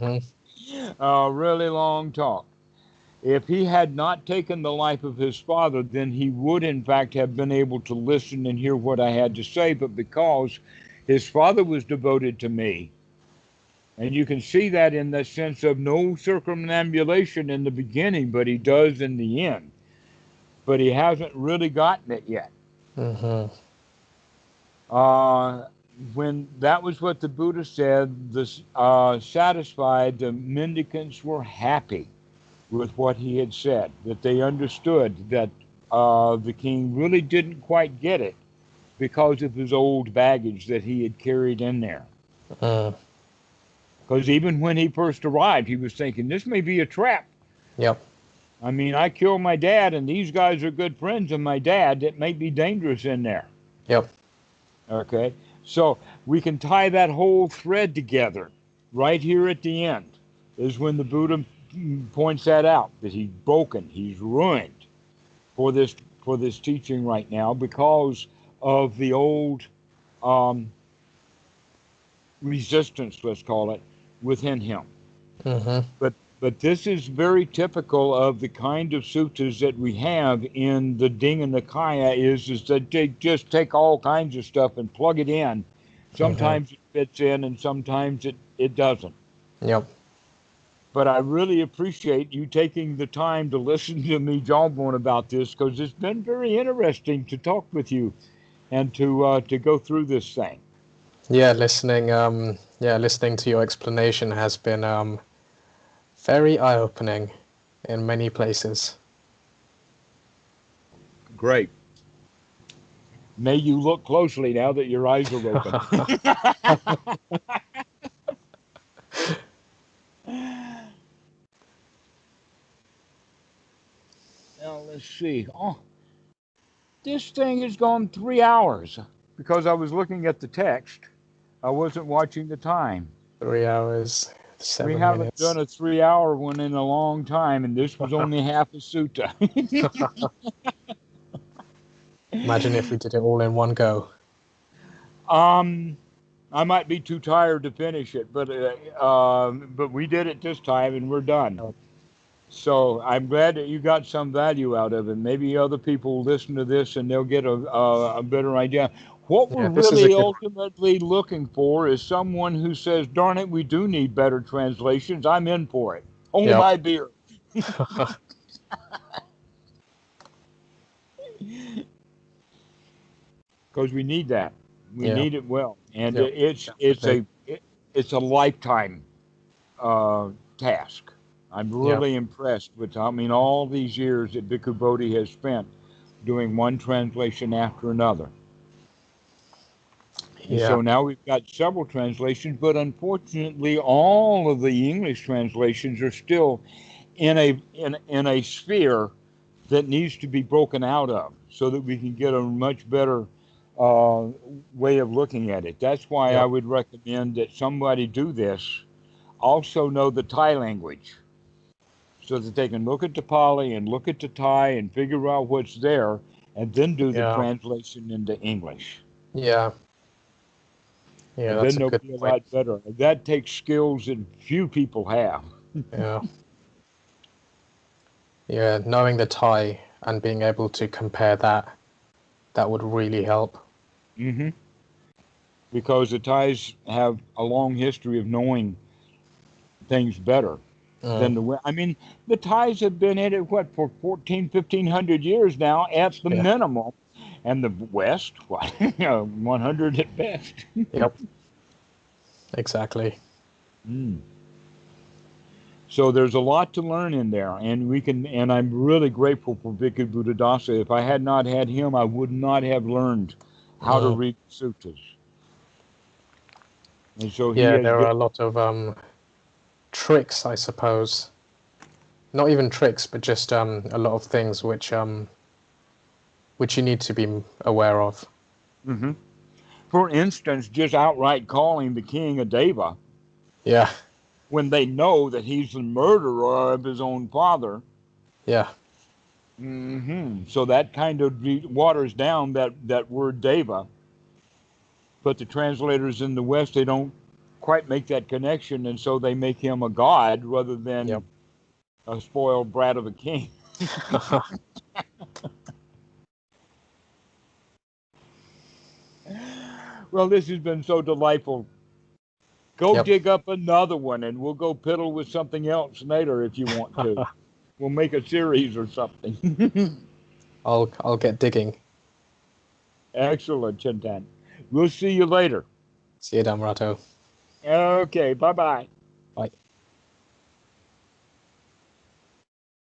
A really long talk. If he had not taken the life of his father, then he would, in fact, have been able to listen and hear what I had to say. But because his father was devoted to me, and you can see that in the sense of no circumambulation in the beginning, but he does in the end. But he hasn't really gotten it yet. Mm-hmm. When that was what the Buddha said, the satisfied, the mendicants were happy with what he had said, that they understood that the king really didn't quite get it because of his old baggage that he had carried in there. Because even when he first arrived, he was thinking, this may be a trap. Yep. I mean, I killed my dad, and these guys are good friends of my dad. It may be dangerous in there. Yep. Okay? So we can tie that whole thread together right here at the end, is when the Buddha points that out, that he's broken, he's ruined for this teaching right now because of the old resistance, let's call it, within him. Mm-hmm. But this is very typical of the kind of suttas that we have in the Dhamma Nikaya is that they just take all kinds of stuff and plug it in. Sometimes it fits in and sometimes it doesn't. Yep. But I really appreciate you taking the time to listen to me jawbone on about this, because it's been very interesting to talk with you and to go through this thing. Yeah, listening to your explanation has been very eye-opening in many places. Great. May you look closely now that your eyes are open. Now, let's see. Oh, this thing has gone 3 hours because I was looking at the text. I wasn't watching the time. 3 hours, 7 We haven't minutes. done a 3 hour one in a long time, and this was only half a sutta. Imagine if we did it all in one go. I might be too tired to finish it, but we did it this time, and we're done. So I'm glad that you got some value out of it. Maybe other people listen to this and they'll get a better idea. What we're really ultimately looking for is someone who says, darn it, we do need better translations. I'm in for it. Hold my beer. Because we need that. We need it well. And it's a lifetime task. I'm really impressed with, all these years that Bhikkhu Bodhi has spent doing one translation after another. And so now we've got several translations, but unfortunately all of the English translations are still in a sphere that needs to be broken out of so that we can get a much better way of looking at it. That's why I would recommend that somebody do this, also know the Thai language, so that they can look at the Pali and look at the Thai and figure out what's there, and then do the translation into English. Yeah, and that's then they'll be a lot better. That takes skills that few people have. Knowing the Thai and being able to compare that would really help. Mm-hmm. Because the Thais have a long history of knowing things better than the Thais have been at it, for 1,500 years now at the minimum, and the West, 100 at best. Yep. Exactly. So there's a lot to learn in there, and I'm really grateful for Bhikkhu Buddhadasa. If I had not had him, I would not have learned how to read suttas. And so there are a lot of tricks, I suppose. Not even tricks, but just a lot of things which you need to be aware of. Mm-hmm. For instance, just outright calling the king a deva. Yeah. When they know that he's the murderer of his own father. Yeah. Mm-hmm. So that kind of waters down that word deva. But the translators in the West, they don't quite make that connection, and so they make him a god rather than Yep. a spoiled brat of a king. Well, this has been so delightful. Go Yep. dig up another one, and we'll go piddle with something else later if you want to. We'll make a series or something. I'll get digging. Excellent, Chintan. We'll see you later. See you, Dhammarato. Okay, bye-bye. Bye.